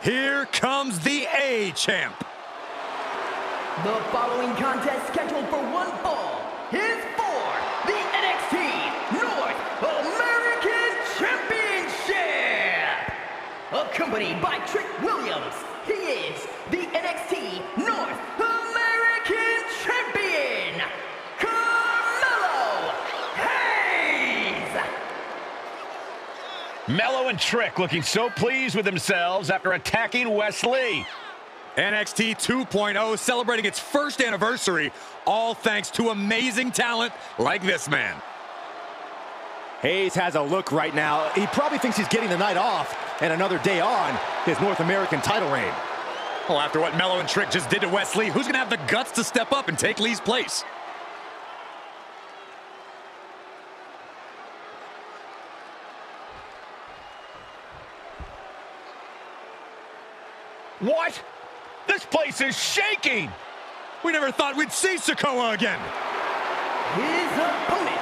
Here comes the A-Champ. The following contest scheduled for one fall is for the NXT North American Championship. Accompanied by Trick Williams, he is the NXT North American Champion, Carmelo Hayes. Melo and Trick looking so pleased with themselves after attacking Wes Lee. NXT 2.0 celebrating its first anniversary, all thanks to amazing talent like this man. Hayes has a look right now. He probably thinks he's getting the night off and another day on his North American title reign. Oh, after what Melo and Trick just did to Wes Lee, who's going to have the guts to step up and take Lee's place? What? This place is shaking! We never thought we'd see Sikoa again. His opponent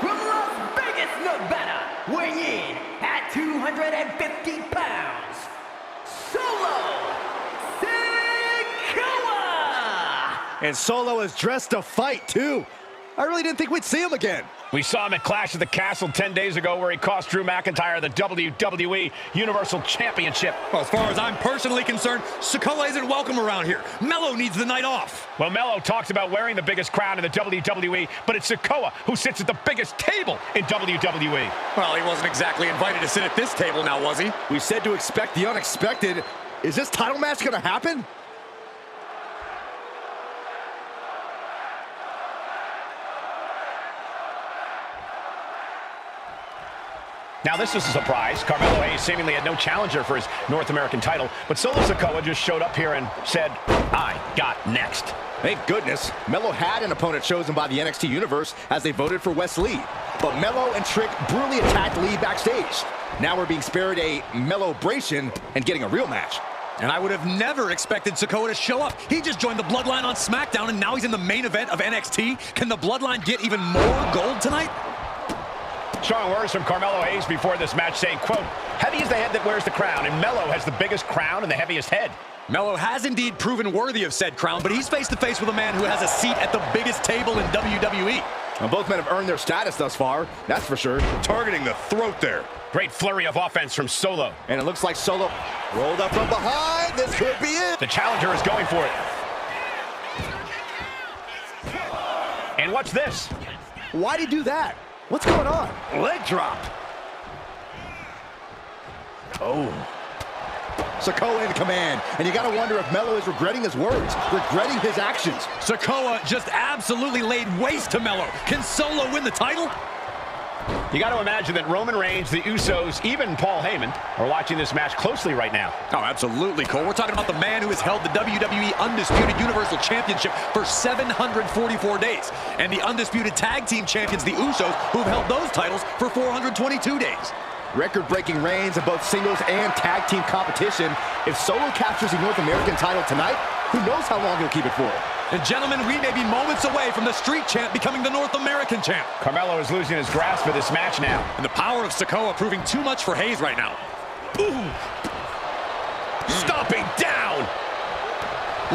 from Las Vegas, Nevada, weighing in at 250 pounds, Solo Sikoa! And Solo is dressed to fight, too. I really didn't think we'd see him again. We saw him at Clash at the Castle 10 days ago where he cost Drew McIntyre the WWE Universal Championship. Well, as far as I'm personally concerned, Sikoa isn't welcome around here. Melo needs the night off. Well, Melo talks about wearing the biggest crown in the WWE, but it's Sikoa who sits at the biggest table in WWE. Well, he wasn't exactly invited to sit at this table now, was he? We said to expect the unexpected. Is this title match going to happen? Now, this is a surprise. Carmelo Hayes seemingly had no challenger for his North American title, but Solo Sikoa just showed up here and said, I got next. Thank goodness. Melo had an opponent chosen by the NXT Universe as they voted for Wes Lee. But Melo and Trick brutally attacked Lee backstage. Now we're being spared a Melo-bration and getting a real match. And I would have never expected Sikoa to show up. He just joined the Bloodline on SmackDown, and now he's in the main event of NXT. Can the Bloodline get even more gold tonight? Strong words from Carmelo Hayes before this match saying, quote, heavy is the head that wears the crown, and Melo has the biggest crown and the heaviest head. Melo has indeed proven worthy of said crown, but he's face to face with a man who has a seat at the biggest table in WWE. Now, both men have earned their status thus far, that's for sure. Targeting the throat there. Great flurry of offense from Solo. And it looks like Solo rolled up from behind. This could be it. The challenger is going for it. And what's this? Why'd he do that? What's going on? Leg drop. Oh. Sikoa in command, and you gotta wonder if Melo is regretting his words, regretting his actions. Sikoa just absolutely laid waste to Melo. Can Solo win the title? You got to imagine that Roman Reigns, the Usos, even Paul Heyman are watching this match closely right now. Oh, absolutely, Cole. We're talking about the man who has held the WWE Undisputed Universal Championship for 744 days. And the Undisputed Tag Team Champions, the Usos, who've held those titles for 422 days. Record-breaking reigns in both singles and tag team competition. If Solo captures the North American title tonight, who knows how long he'll keep it for? And gentlemen, we may be moments away from the Street Champ becoming the North American Champ. Carmelo is losing his grasp of this match now. And the power of Sikoa proving too much for Hayes right now. Ooh. Stomping down.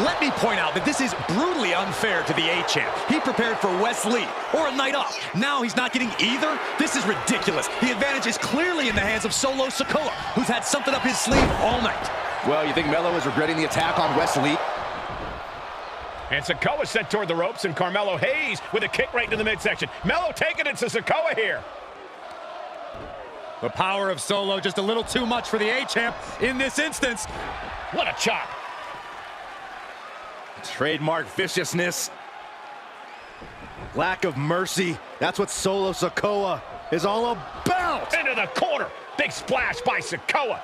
Let me point out that this is brutally unfair to the A-Champ. He prepared for Wes Lee or a night off. Now he's not getting either? This is ridiculous. The advantage is clearly in the hands of Solo Sikoa, who's had something up his sleeve all night. Well, you think Melo is regretting the attack on Wes Lee? And Sikoa sent toward the ropes, and Carmelo Hayes with a kick right into the midsection. Melo taking it to Sikoa here. The power of Solo just a little too much for the A-Champ in this instance. What a chop. Trademark viciousness. Lack of mercy. That's what Solo Sikoa is all about. Into the corner. Big splash by Sikoa.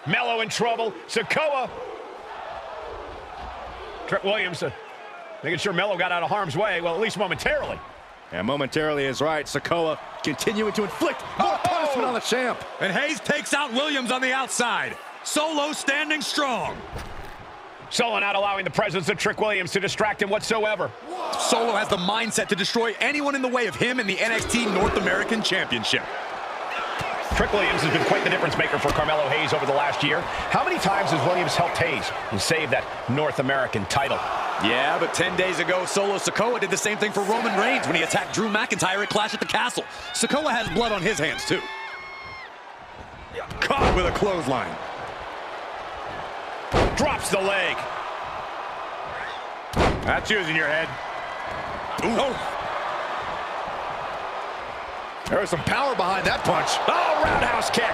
Melo in trouble. Sikoa. Trick Williams making sure Melo got out of harm's way, well, at least momentarily. And momentarily is right. Sikoa continuing to inflict more punishment on the champ. And Hayes takes out Williams on the outside. Solo standing strong. Solo not allowing the presence of Trick Williams to distract him whatsoever. Solo has the mindset to destroy anyone in the way of him in the NXT North American Championship. Trick Williams has been quite the difference maker for Carmelo Hayes over the last year. How many times has Williams helped Hayes and saved that North American title? Yeah, but 10 days ago, Solo Sikoa did the same thing for Roman Reigns when he attacked Drew McIntyre at Clash at the Castle. Sikoa has blood on his hands, too. Caught with a clothesline. Drops the leg. That's using your head. Ooh. Oh. There's some power behind that punch. Oh, roundhouse kick.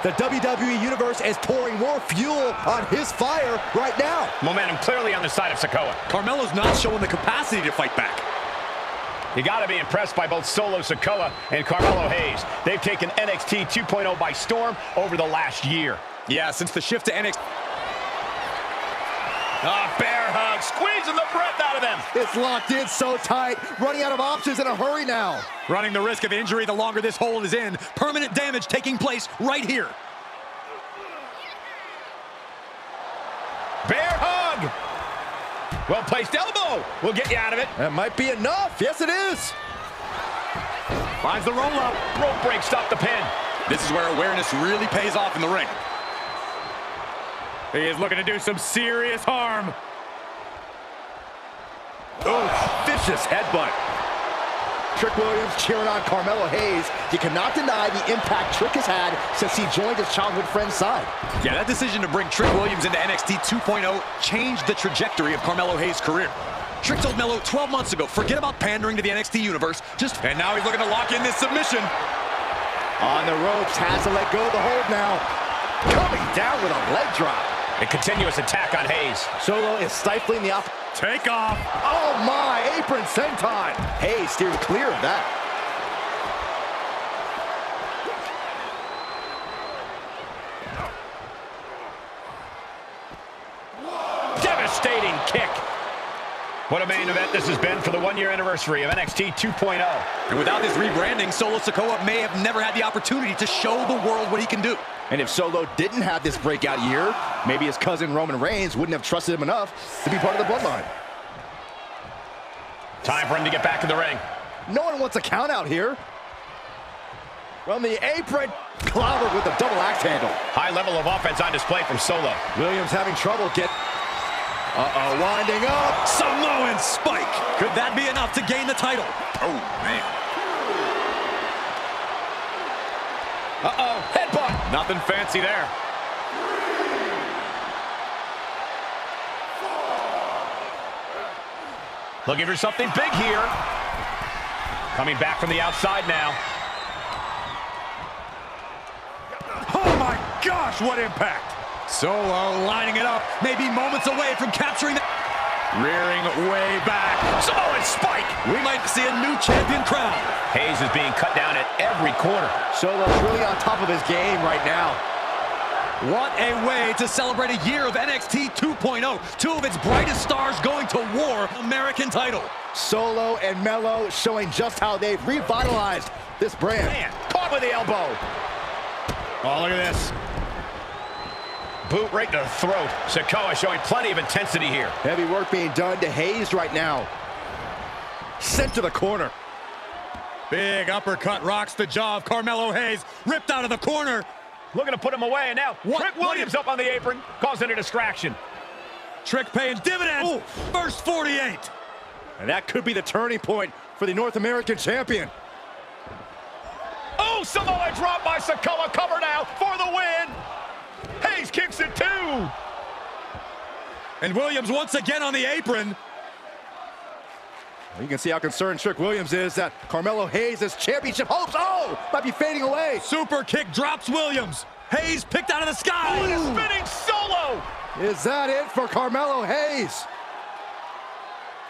The WWE Universe is pouring more fuel on his fire right now. Momentum clearly on the side of Sikoa. Carmelo's not showing the capacity to fight back. You got to be impressed by both Solo Sikoa and Carmelo Hayes. They've taken NXT 2.0 by storm over the last year. Yeah, since the shift to NXT. Bear hug, squeezing the breath out of them. It's locked in so tight, running out of options in a hurry now. Running the risk of injury the longer this hold is in. Permanent damage taking place right here. Bear hug. Well-placed elbow will get you out of it. That might be enough. Yes, it is. Finds the roll-up. Rope break, stop the pin. This is where awareness really pays off in the ring. He is looking to do some serious harm. Oh, vicious headbutt. Trick Williams cheering on Carmelo Hayes. You cannot deny the impact Trick has had since he joined his childhood friend's side. Yeah, that decision to bring Trick Williams into NXT 2.0 changed the trajectory of Carmelo Hayes' career. Trick told Melo 12 months ago, forget about pandering to the NXT universe, and now he's looking to lock in this submission. On the ropes, has to let go of the hold now. Coming down with a leg drop. A continuous attack on Hayes. Solo is stifling the off. Take off. Oh my, apron senton. Hayes steered clear of that. Devastating kick. What a main event this has been for the one-year anniversary of NXT 2.0. And without this rebranding, Solo Sikoa may have never had the opportunity to show the world what he can do. And if Solo didn't have this breakout year, maybe his cousin Roman Reigns wouldn't have trusted him enough to be part of the bloodline. Time for him to get back in the ring. No one wants a count out here. From the apron, clobbered with a double axe handle. High level of offense on display from Solo. Williams having trouble winding up. Samoan spike. Could that be enough to gain the title? Oh, man. Headbutt. Nothing fancy there. Looking for something big here. Coming back from the outside now. Oh my gosh, what impact! Solo lining it up, maybe moments away from capturing the... Rearing way back. Samoan spike. We might see a new champion crown. Hayes is being cut down at every corner. Solo's really on top of his game right now. What a way to celebrate a year of NXT 2.0. Two of its brightest stars going to war, American title. Solo and Melo showing just how they've revitalized this brand. Man, caught with the elbow. Oh, look at this. Boot right to the throat. Sikoa showing plenty of intensity here. Heavy work being done to Hayes right now. Sent to the corner. Big uppercut rocks the jaw of Carmelo Hayes. Ripped out of the corner. Looking to put him away, and now Trick Williams up on the apron, causing a distraction. Trick paying dividends. Ooh. First 48. And that could be the turning point for the North American champion. Oh, Samoa drop by Sikoa. Cover now for the win. Hayes kicks it too. And Williams once again on the apron. You can see how concerned Trick Williams is that Carmelo Hayes' championship hopes, might be fading away. Super kick drops Williams. Hayes picked out of the sky. Oh, a spinning Solo. Is that it for Carmelo Hayes?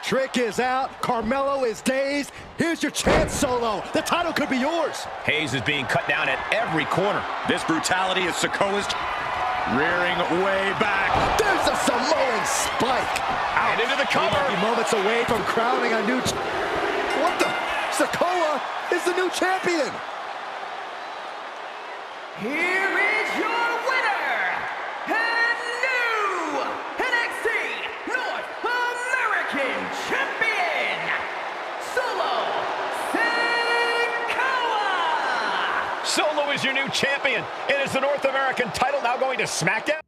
Trick is out. Carmelo is dazed. Here's your chance, Solo. The title could be yours. Hayes is being cut down at every corner. This brutality is Sikoa's rearing way back. There's a Samoan spike. And into the cover. He might be moments away from crowning a new... What the? Sikoa is the new champion. Here is your winner, and new NXT North American Champion, Solo Sikoa! Solo new champion. It is the North American title now going to SmackDown.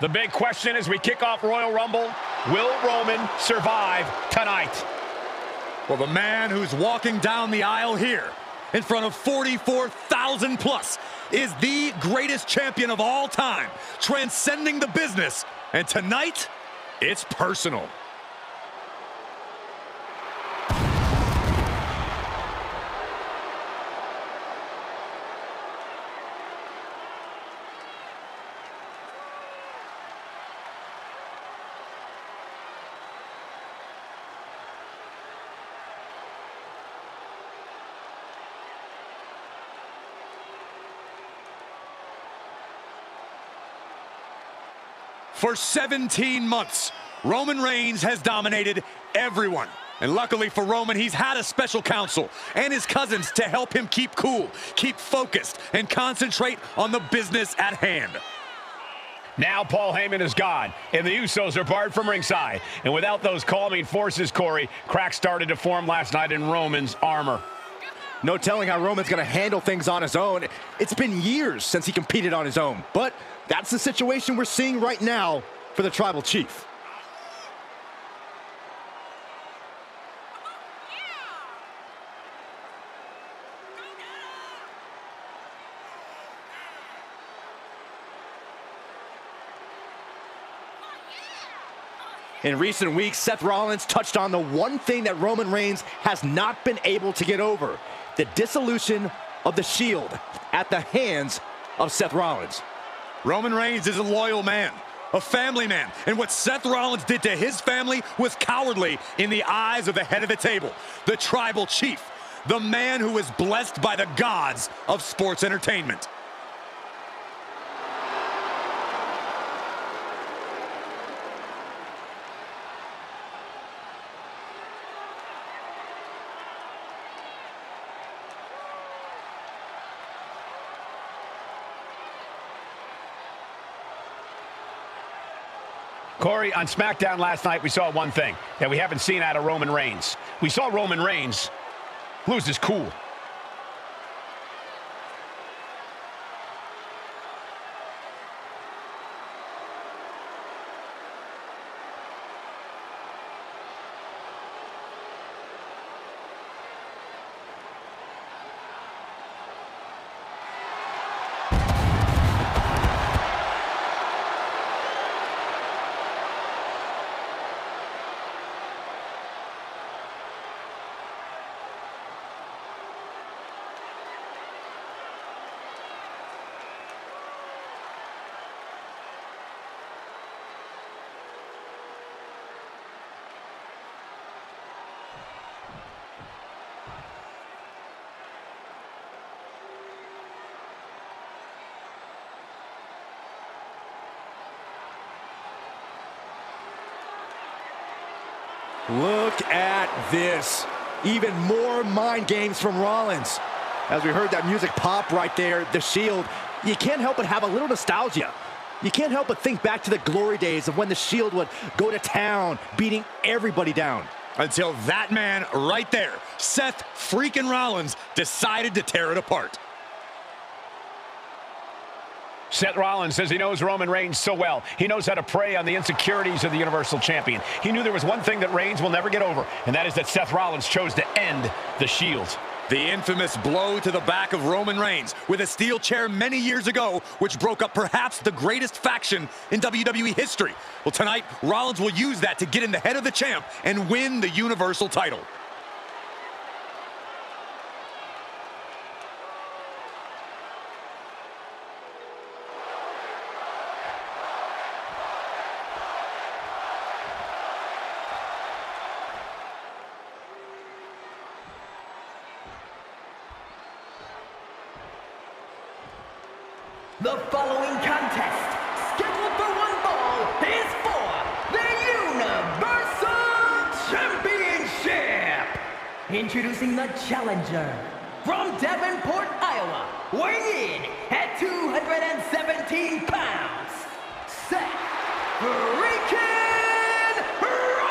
The big question as we kick off Royal Rumble, will Roman survive tonight? Well, the man who's walking down the aisle here in front of 44,000 plus is the greatest champion of all time, transcending the business. And tonight, it's personal. For 17 months, Roman Reigns has dominated everyone. And luckily for Roman, he's had a special counsel and his cousins to help him keep cool, keep focused, and concentrate on the business at hand. Now Paul Heyman is gone, and the Usos are barred from ringside. And without those calming forces, Corey, cracks started to form last night in Roman's armor. No telling how Roman's going to handle things on his own. It's been years since he competed on his own, but that's the situation we're seeing right now for the Tribal Chief. In recent weeks, Seth Rollins touched on the one thing that Roman Reigns has not been able to get over: the dissolution of the Shield at the hands of Seth Rollins. Roman Reigns is a loyal man, a family man, and what Seth Rollins did to his family was cowardly in the eyes of the head of the table, the Tribal Chief, the man who is blessed by the gods of sports entertainment. Corey, on SmackDown last night, we saw one thing that we haven't seen out of Roman Reigns. We saw Roman Reigns lose his cool. Look at this. Even more mind games from Rollins. As we heard that music pop right there, the Shield, you can't help but have a little nostalgia. You can't help but think back to the glory days of when the Shield would go to town, beating everybody down. Until that man right there, Seth freaking Rollins, decided to tear it apart. Seth Rollins says he knows Roman Reigns so well. He knows how to prey on the insecurities of the Universal Champion. He knew there was one thing that Reigns will never get over, and that is that Seth Rollins chose to end the Shield. The infamous blow to the back of Roman Reigns with a steel chair many years ago, which broke up perhaps the greatest faction in WWE history. Well, tonight, Rollins will use that to get in the head of the champ and win the Universal title. The following contest, scheduled for one fall, is for the Universal Championship. Introducing the challenger from Davenport, Iowa, weighing in at 217 pounds, Seth Freakin Rollins.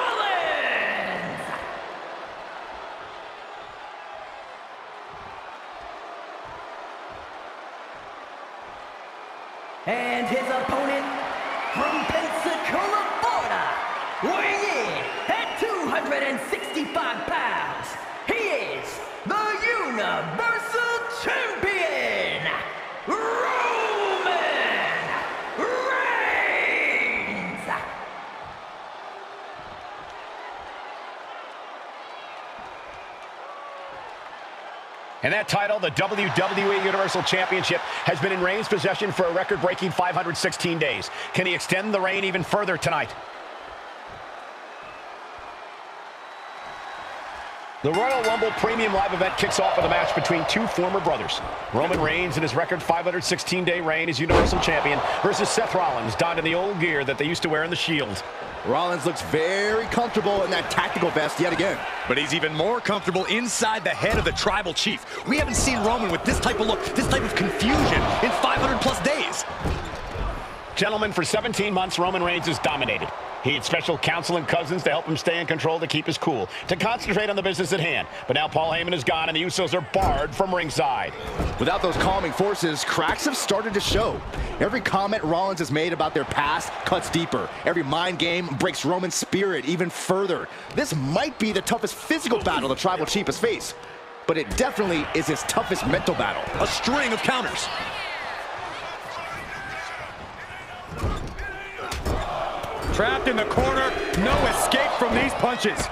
And his opponent from Pensacola, Florida, weighing in at 265 pounds, he is the Universal Champion, Roman Reigns! And that title, the WWE Universal Championship, has been in Reigns' possession for a record-breaking 516 days. Can he extend the reign even further tonight? The Royal Rumble Premium Live event kicks off with a match between two former brothers. Roman Reigns in his record 516-day reign as Universal Champion versus Seth Rollins, donned in the old gear that they used to wear in the Shield. Rollins looks very comfortable in that tactical vest yet again. But he's even more comfortable inside the head of the Tribal Chief. We haven't seen Roman with this type of look, this type of confusion in 500+ days. Gentlemen, for 17 months, Roman Reigns has dominated. He had special counsel and cousins to help him stay in control, to keep his cool, to concentrate on the business at hand. But now Paul Heyman is gone and the Usos are barred from ringside. Without those calming forces, cracks have started to show. Every comment Rollins has made about their past cuts deeper. Every mind game breaks Roman's spirit even further. This might be the toughest physical battle the Tribal Chief has faced, but it definitely is his toughest mental battle. A string of counters. Trapped in the corner, no escape from these punches.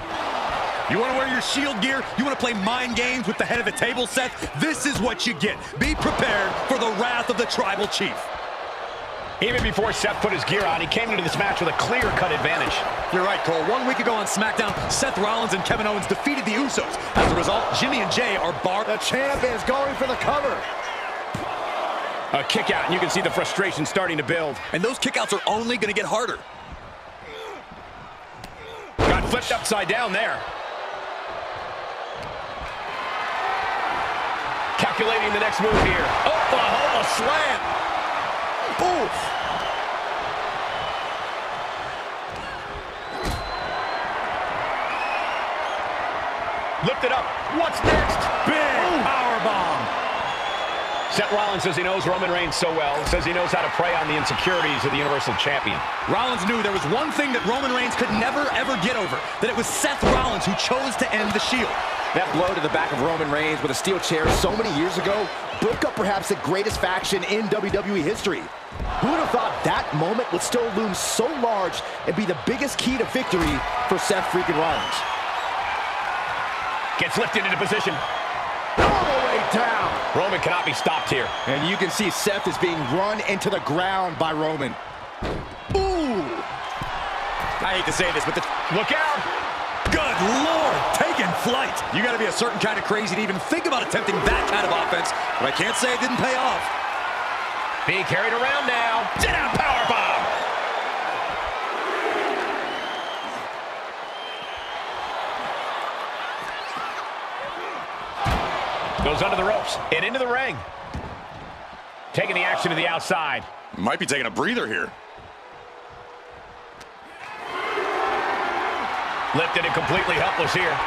You want to wear your Shield gear? You want to play mind games with the head of the table, Seth? This is what you get. Be prepared for the wrath of the Tribal Chief. Even before Seth put his gear on, he came into this match with a clear-cut advantage. You're right, Cole. 1 week ago on SmackDown, Seth Rollins and Kevin Owens defeated the Usos. As a result, Jimmy and Jey are barred. The champ is going for the cover. A kick out, and you can see the frustration starting to build. And those kickouts are only going to get harder. Got flipped upside down there. Calculating the next move here. Oklahoma slam. Oof. Lifted up. What's next? Big powerbomb. Seth Rollins says he knows Roman Reigns so well, says he knows how to prey on the insecurities of the Universal Champion. Rollins knew there was one thing that Roman Reigns could never, ever get over, that it was Seth Rollins who chose to end the Shield. That blow to the back of Roman Reigns with a steel chair so many years ago broke up perhaps the greatest faction in WWE history. Who would have thought that moment would still loom so large and be the biggest key to victory for Seth freaking Rollins? Gets lifted into position. All the way down. Roman cannot be stopped here. And you can see Seth is being run into the ground by Roman. Ooh. I hate to say this, but Look out. good Lord, taking flight. You got to be a certain kind of crazy to even think about attempting that kind of offense, but I can't say it didn't pay off. Being carried around now. Down powerbomb. Goes under the ropes and into the ring. Taking the action to the outside. Might be taking a breather here. Lifted and completely helpless here.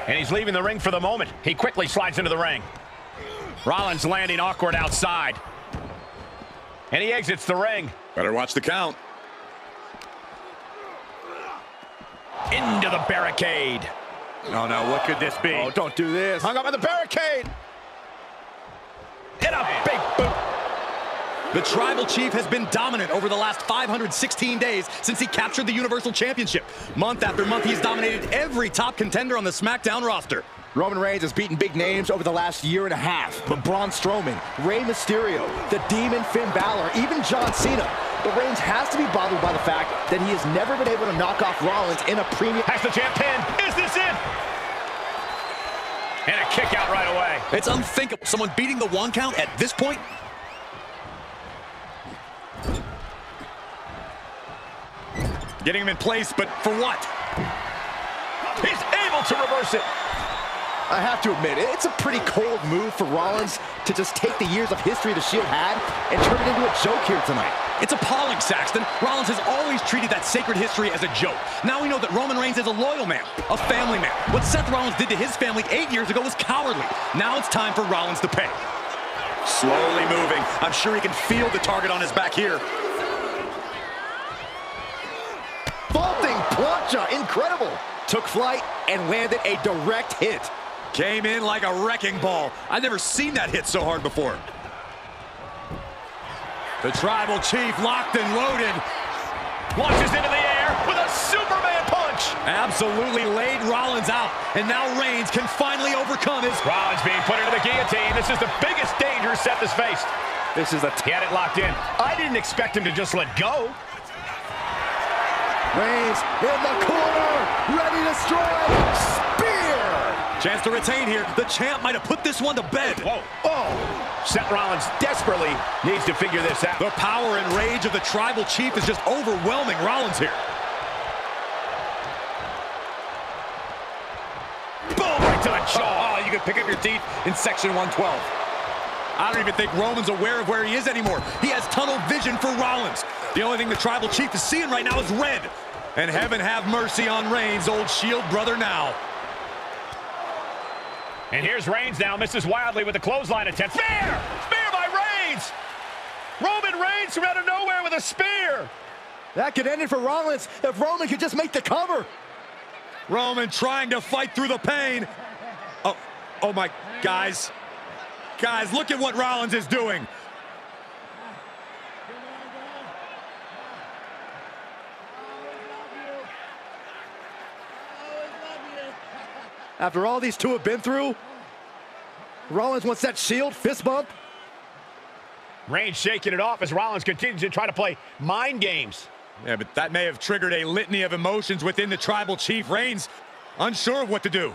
And he's leaving the ring for the moment. He quickly slides into the ring. Rollins landing awkward outside. And he exits the ring. Better watch the count. Into the barricade. Oh no, what could this be? Oh, don't do this. Hung up on the barricade. And a big boot. The Tribal Chief has been dominant over the last 516 days since he captured the Universal Championship. Month after month, he's dominated every top contender on the SmackDown roster. Roman Reigns has beaten big names over the last year and a half, but Braun Strowman, Rey Mysterio, the Demon Finn Balor, even John Cena. But Reigns has to be bothered by the fact that he has never been able to knock off Rollins in a premium. Has the champ pinned. Is this it? And a kick out right away. It's unthinkable. Someone beating the 1 count at this point. Getting him in place, but for what? He's able to reverse it. I have to admit, it's a pretty cold move for Rollins to just take the years of history the Shield had and turn it into a joke here tonight. It's appalling, Saxton. Rollins has always treated that sacred history as a joke. Now we know that Roman Reigns is a loyal man, a family man. What Seth Rollins did to his family 8 years ago was cowardly. Now it's time for Rollins to pay. Slowly moving. I'm sure he can feel the target on his back here. Vaulting plancha, incredible. Took flight and landed a direct hit. Came in like a wrecking ball. I've never seen that hit so hard before. The Tribal Chief locked and loaded. Launches into the air with a Superman punch. Absolutely laid Rollins out. And now Reigns can finally overcome his... Rollins being put into the guillotine. This is the biggest danger Seth has faced. This is He had it locked in. I didn't expect him to just let go. Reigns in the corner, ready to strike. Spear! Chance to retain here. The champ might have put this one to bed. Whoa. Oh! Seth Rollins desperately needs to figure this out. The power and rage of the Tribal Chief is just overwhelming Rollins here. Boom! Right to the jaw. Oh, you can pick up your teeth in Section 112. I don't even think Roman's aware of where he is anymore. He has tunnel vision for Rollins. The only thing the Tribal Chief is seeing right now is red. And heaven have mercy on Reigns, old Shield brother now. And here's Reigns now, misses wildly with a clothesline attempt. Spear! Spear by Reigns! Roman Reigns from out of nowhere with a spear! That could end it for Rollins if Roman could just make the cover. Roman trying to fight through the pain. Oh my, guys. Guys, look at what Rollins is doing. After all these two have been through, Rollins wants that Shield fist bump. Reigns shaking it off as Rollins continues to try to play mind games. Yeah, but that may have triggered a litany of emotions within the Tribal Chief. Reigns unsure of what to do.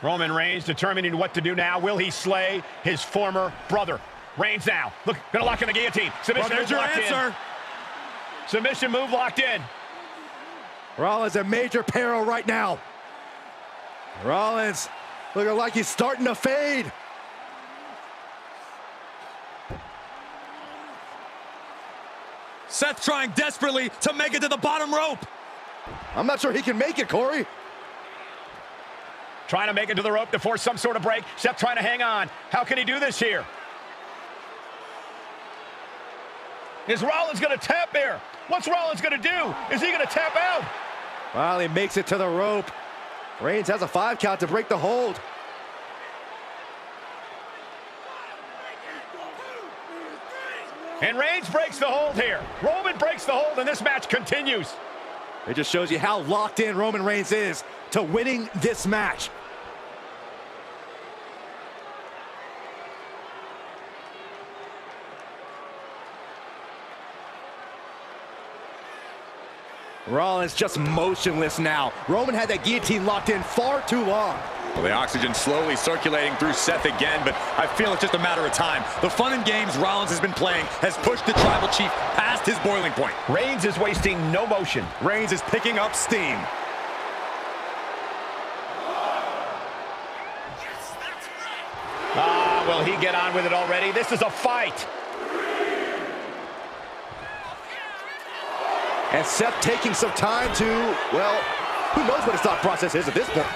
Roman Reigns determining what to do now. Will he slay his former brother? Reigns now. Look, gonna lock in the guillotine. Submission Well, there's move your locked answer. in. Submission move locked in. Rollins in major peril right now. Rollins looking like he's starting to fade. Seth trying desperately to make it to the bottom rope. I'm not sure he can make it, Corey. Trying to make it to the rope to force some sort of break. Seth trying to hang on. How can he do this here? Is Rollins going to tap here? What's Rollins going to do? Is he going to tap out? Well, he makes it to the rope. Reigns has a 5 count to break the hold. And Reigns breaks the hold here. Roman breaks the hold, and this match continues. It just shows you how locked in Roman Reigns is to winning this match. Rollins just motionless now. Roman had that guillotine locked in far too long. Well, the oxygen slowly circulating through Seth again, but I feel it's just a matter of time. The fun and games Rollins has been playing has pushed the Tribal Chief past his boiling point. Reigns is wasting no motion. Reigns is picking up steam. Will he get on with it already? This is a fight. And Seth taking some time to, well, who knows what his thought process is at this point.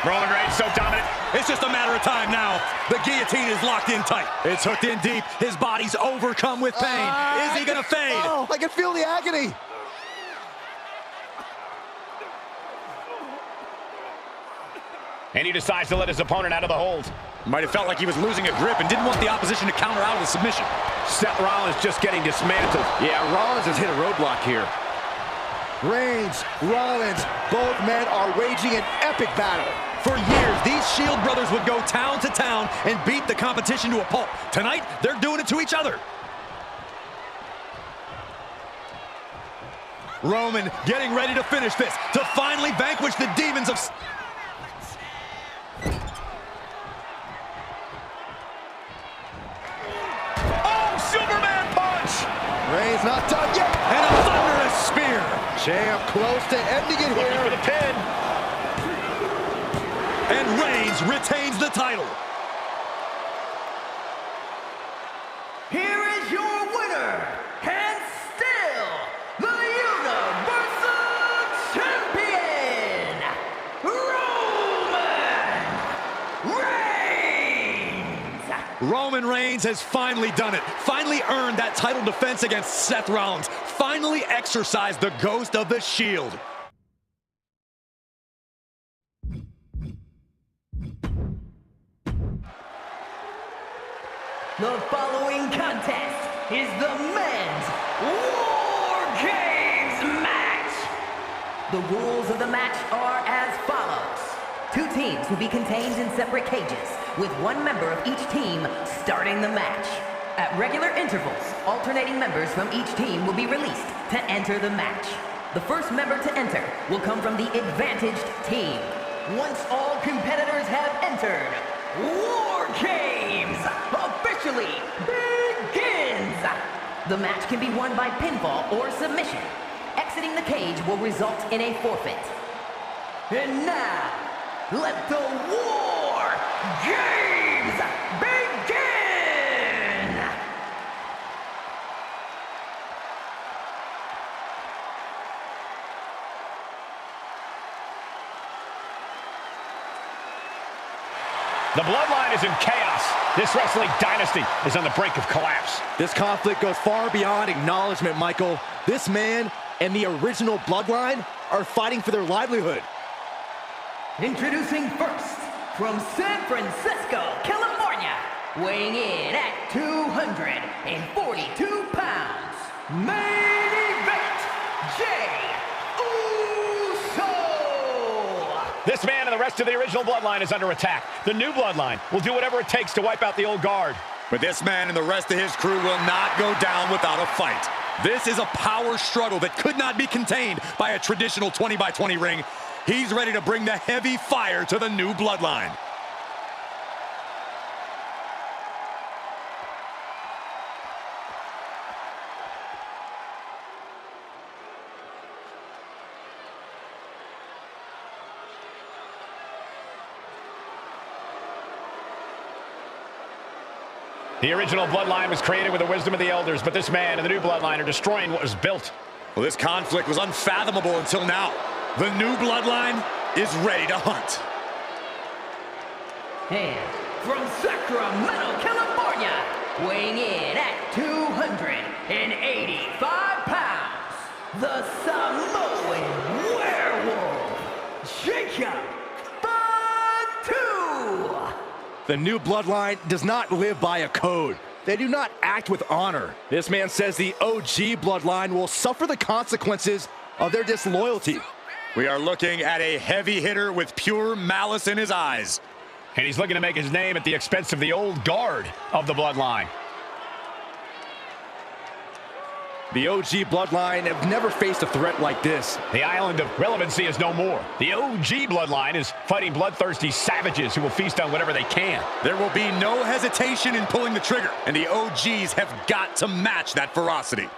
Roman Reigns so dominant. It's just a matter of time now. The guillotine is locked in tight. It's hooked in deep. His body's overcome with pain. Is he gonna fade? Oh, I can feel the agony. And he decides to let his opponent out of the hold. Might have felt like he was losing a grip and didn't want the opposition to counter out of the submission. Seth Rollins just getting dismantled. Yeah, Rollins has hit a roadblock here. Reigns, Rollins, both men are waging an epic battle. For years, these Shield brothers would go town to town and beat the competition to a pulp. Tonight, they're doing it to each other. Roman getting ready to finish this, to finally vanquish the demons of... Oh, Superman punch! Reigns not done yet. And a thunderous spear. Champ close to ending it Looking for here. the pin. Reigns retains the title. Here is your winner, and still the Universal Champion, Roman Reigns! Roman Reigns has finally done it. Finally earned that title defense against Seth Rollins. Finally exorcised the ghost of the Shield. The following contest is the men's War Games match. The rules of the match are as follows. 2 teams will be contained in separate cages, with 1 member of each team starting the match. At regular intervals, alternating members from each team will be released to enter the match. The first member to enter will come from the advantaged team. Once all competitors have entered, War Games officially begins! The match can be won by pinfall or submission. Exiting the cage will result in a forfeit. And now, let the War Games begin! The bloodline is in chaos. This wrestling dynasty is on the brink of collapse. This conflict goes far beyond acknowledgement, Michael. This man and the original bloodline are fighting for their livelihood. Introducing first, from San Francisco, California, weighing in at 242 pounds, main event, Jey Uso! This man and the rest of the original bloodline is under attack. The new bloodline will do whatever it takes to wipe out the old guard. But this man and the rest of his crew will not go down without a fight. This is a power struggle that could not be contained by a traditional 20-by-20 ring. He's ready to bring the heavy fire to the new bloodline. The original bloodline was created with the wisdom of the elders, but this man and the new bloodline are destroying what was built. Well, this conflict was unfathomable until now. The new bloodline is ready to hunt. And from Sacramento, California, weighing in at 285 pounds, the Samoan werewolf, Jacob Fatu! The new bloodline does not live by a code. They do not act with honor. This man says the OG bloodline will suffer the consequences of their disloyalty. We are looking at a heavy hitter with pure malice in his eyes. And he's looking to make his name at the expense of the old guard of the bloodline. The OG bloodline have never faced a threat like this. The island of relevancy is no more. The OG bloodline is fighting bloodthirsty savages who will feast on whatever they can. There will be no hesitation in pulling the trigger, and the OGs have got to match that ferocity.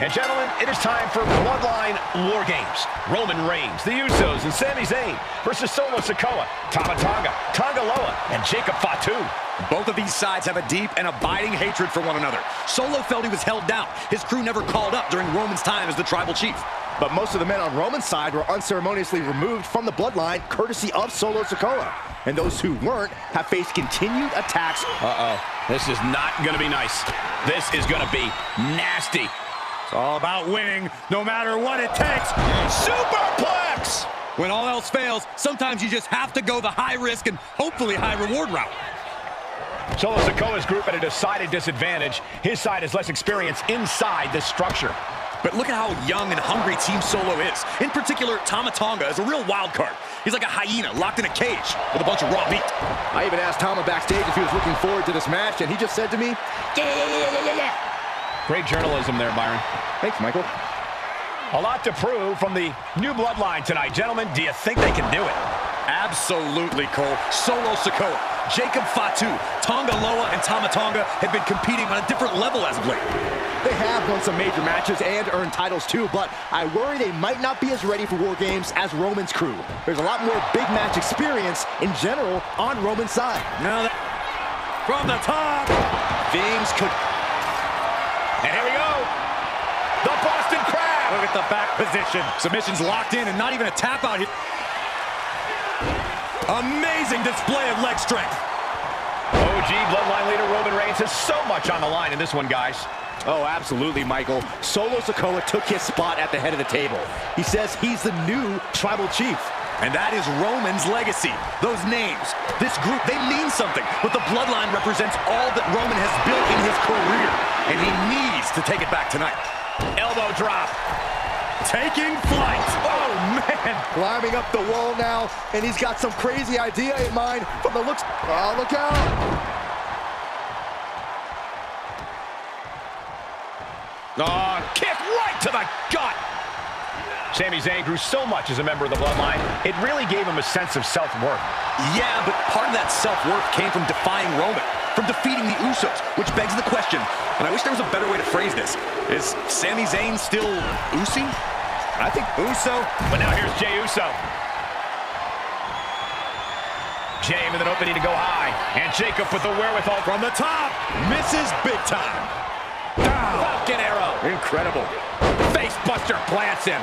And gentlemen, it is time for Bloodline War Games. Roman Reigns, the Usos, and Sami Zayn versus Solo Sikoa, Tama Tonga, Tonga Loa, and Jacob Fatu. Both of these sides have a deep and abiding hatred for one another. Solo felt he was held down. His crew never called up during Roman's time as the tribal chief. But most of the men on Roman's side were unceremoniously removed from the bloodline courtesy of Solo Sikoa. And those who weren't have faced continued attacks. Uh-oh. This is not going to be nice. This is going to be nasty. It's all about winning, no matter what it takes. Superplex! When all else fails, sometimes you just have to go the high-risk and hopefully high-reward route. Solo Sikoa's group at a decided disadvantage. His side has less experience inside this structure. But look at how young and hungry Team Solo is. In particular, Tama Tonga is a real wild card. He's like a hyena locked in a cage with a bunch of raw meat. I even asked Tama backstage if he was looking forward to this match, and he just said to me, yeah. Great journalism there, Byron. Thanks, Michael. A lot to prove from the new bloodline tonight. Gentlemen, do you think they can do it? Absolutely, Cole. Solo Sikoa, Jacob Fatu, Tonga Loa, and Tama Tonga have been competing on a different level as of late. They have won some major matches and earned titles too, but I worry they might not be as ready for War Games as Roman's crew. There's a lot more big match experience in general on Roman's side. Now from the top, Things could... And here we go. The Boston Crab. Look at the back position. Submission's locked in and not even a tap out here. Amazing display of leg strength. OG Bloodline leader Roman Reigns has so much on the line in this one, guys. Oh, absolutely, Michael. Solo Sikoa took his spot at the head of the table. He says he's the new tribal chief. And that is Roman's legacy. Those names, this group, they mean something. But the Bloodline represents all that Roman has built in his career. And he needs to take it back tonight. Elbow drop. Taking flight. Oh, man. Climbing up the wall now, and he's got some crazy idea in mind from the looks... Oh, look out. Oh, kick right to the gut. Sami Zayn grew so much as a member of the Bloodline, it really gave him a sense of self-worth. Yeah, but part of that self-worth came from defying Roman, from defeating the Usos, which begs the question, and I wish there was a better way to phrase this. Is Sami Zayn still Usi? I think Uso. But now here's Jey Uso. Jey with an opening to go high, and Jacob with the wherewithal From the top, misses big time. Down. Falcon arrow. Incredible. Face buster plants him.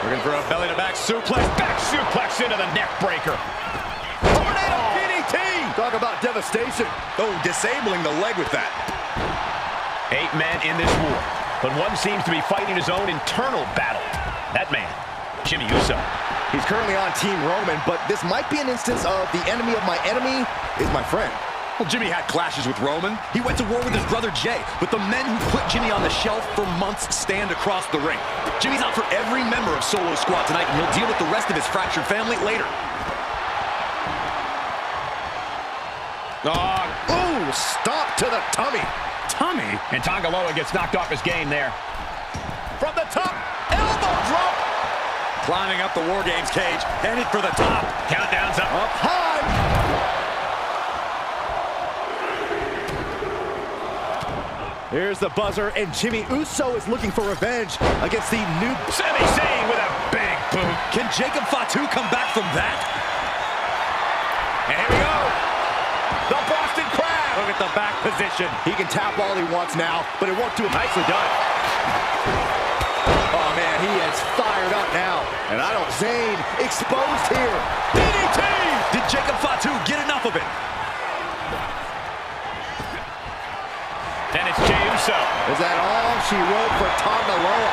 Looking for a belly-to-back suplex. Back suplex into the neck breaker. Tornado DDT. Talk about devastation. Oh, disabling the leg with that. 8 men in this war, but one seems to be fighting his own internal battle. That man, Jey Uso. He's currently on Team Roman, but this might be an instance of the enemy of my enemy is my friend. Well, Jimmy had clashes with Roman. He went to war with his brother Jey, but the men who put Jimmy on the shelf for months stand across the ring. Jimmy's out for every member of Solo Squad tonight, and he'll deal with the rest of his fractured family later. Ooh, stop to the tummy. Tummy? And Tonga Loa gets knocked off his game there. From the top, elbow drop. Climbing up the War Games cage, headed for the top. Countdown's up. Up high. Here's the buzzer, and Jey Uso is looking for revenge against the new... Sami Zayn with a big boot. Can Jacob Fatu come back from that? And here we go. The Boston Crab. Look at the back position. He can tap all he wants now, but it won't do him. Nicely done. Oh, man, he is fired up now. And I don't... Zayn exposed here. DDT! Did Jacob Fatu get enough of it? And it's Jey Uso. Is that all she wrote for Tonga Loa?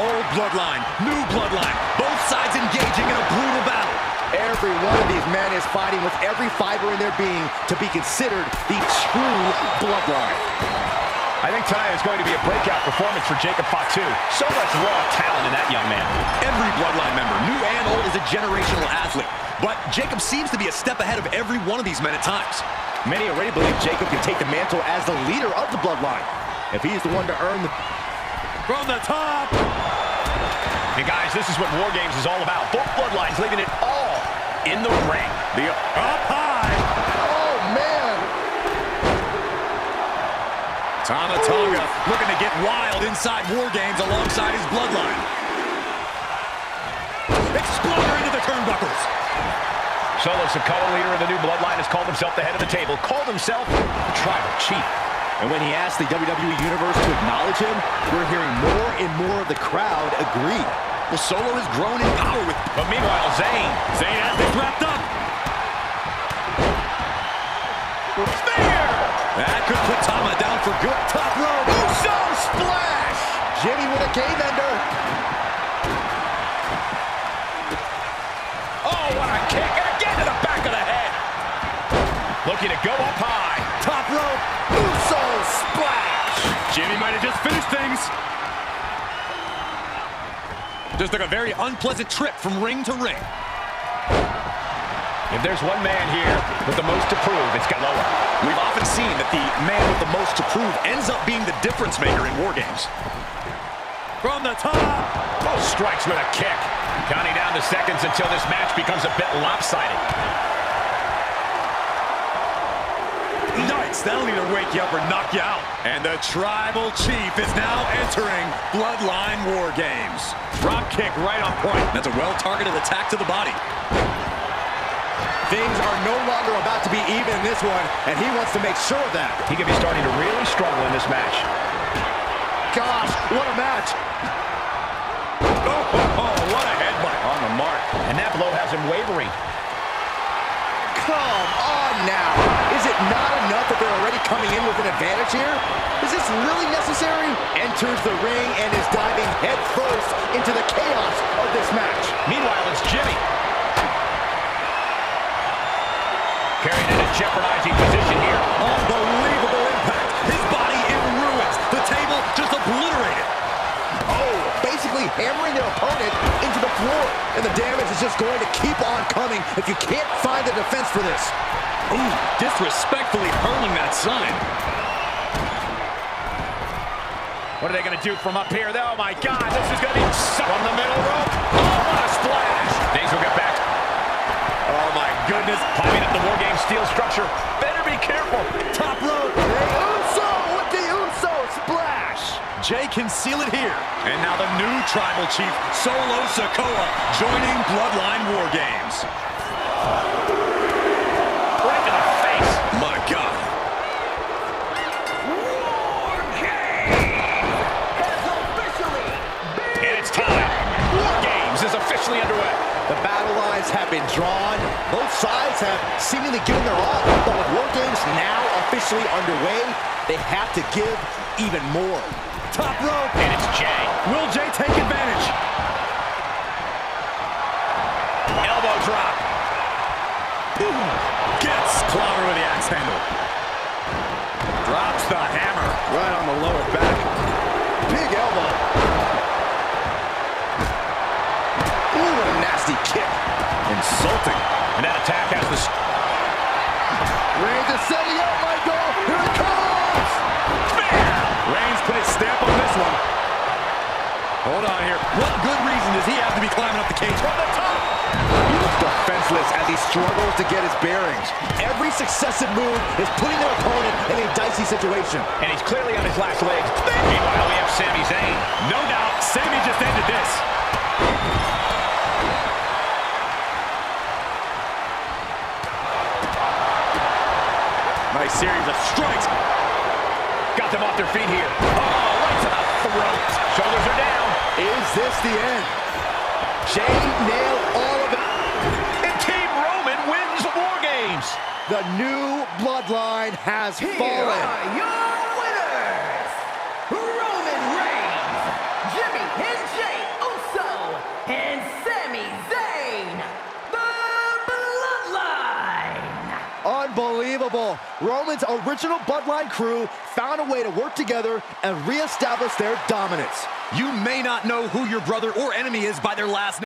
Old bloodline, new bloodline. Both sides engaging in a brutal battle. Every one of these men is fighting with every fiber in their being to be considered the true bloodline. I think tonight is going to be a breakout performance for Jacob Fatu. So much raw talent in that young man. Every bloodline member, new and old, is a generational athlete. But Jacob seems to be a step ahead of every one of these men at times. Many already believe Jacob can take the mantle as the leader of the bloodline. If he's the one to earn the... From the top! And guys, this is what War Games is all about. Both bloodlines leaving it all in the ring. The up high! Oh, man! Tama Tonga looking to get wild inside War Games alongside his bloodline. Exploder into the turnbuckles. Solo Sikoa, leader of the new bloodline, has called himself the head of the table, called himself tribal chief. And when he asked the WWE Universe to acknowledge him, we're hearing more and more of the crowd agree. Well, Solo has grown in power with... But meanwhile, Zayn Zayn has this wrapped up. Spear! That could put Tama down for good. Top rope. Uso splash! Jimmy with a game ender. Oh, what a kick! And again to the back of the head. Looking to go up high. Top rope. Uso splash. Jimmy might have just finished things. Just took a very unpleasant trip from ring to ring. If there's one man here with the most to prove, it's got Loa. We've often seen that the man with the most to prove ends up being the difference maker in War Games. from the top. Oh, strikes with a kick. Counting down the seconds until this match becomes a bit lopsided. Nice, that'll either wake you up or knock you out. And the Tribal Chief is now entering Bloodline War Games. Drop kick right on point. That's a well-targeted attack to the body. Things are no longer about to be even in this one, and he wants to make sure of that. He could be starting to really struggle in this match. Gosh, what a match. Oh, what a headbutt on the mark. And that blow has him wavering. Come on now. Is it not enough that they're already coming in with an advantage here? Is this really necessary? Enters the ring and is diving headfirst into the chaos of this match. Meanwhile, it's Jimmy. Carried in a jeopardizing position here. Unbelievable impact. His body in ruins. The table just obliterated. Oh, basically hammering their opponent into the floor. And the damage is just going to keep on coming if you can't find the defense for this. Ooh, disrespectfully hurling that sign. What are they going to do from up here? Oh, my God. This is going to be from the middle rope. Oh, what a splash. Things will get back. Oh, my goodness. Climbing up the War Games steel structure. Better be careful. Top rope. Jey Uso with the Uso splash. Jey can seal it here. And now the new Tribal Chief, Solo Sikoa, joining Bloodline War Games. Right to the face. My God. War Games has officially been... And it's time. War Games is officially underway. The battle lines have been drawn. Both sides have seemingly given their all. But with War Games now officially underway, they have to give even more. Top rope. And it's Jey. Will Jey take advantage? Elbow drop. Gets clobbered with the axe handle. Drops the hammer right on the lower back. Big elbow. Ooh, what a nasty kick. Insulting. And that attack has the... Reigns is setting up, Michael. Here it comes. Reigns put his stamp on this one. Hold on here. What good reason does he have to be climbing up the cage from the top? He looks defenseless as he struggles to get his bearings. Every successive move is putting their opponent in a dicey situation. And he's clearly on his last legs. Meanwhile, we have Sami Zayn. No doubt, Sami just ended this. Nice series of strikes. Got them off their feet here. Oh, right to the throat. Shoulders are down. Is this the end? Jey nailed all of it. And Team Roman wins War Games. The new bloodline has Here fallen. are your winners, Roman Reigns, Jimmy and Jey Uso, and Sami Zayn, the Bloodline. Unbelievable. Roman's original bloodline crew found a way to work together and reestablish their dominance. You may not know who your brother or enemy is by their last name.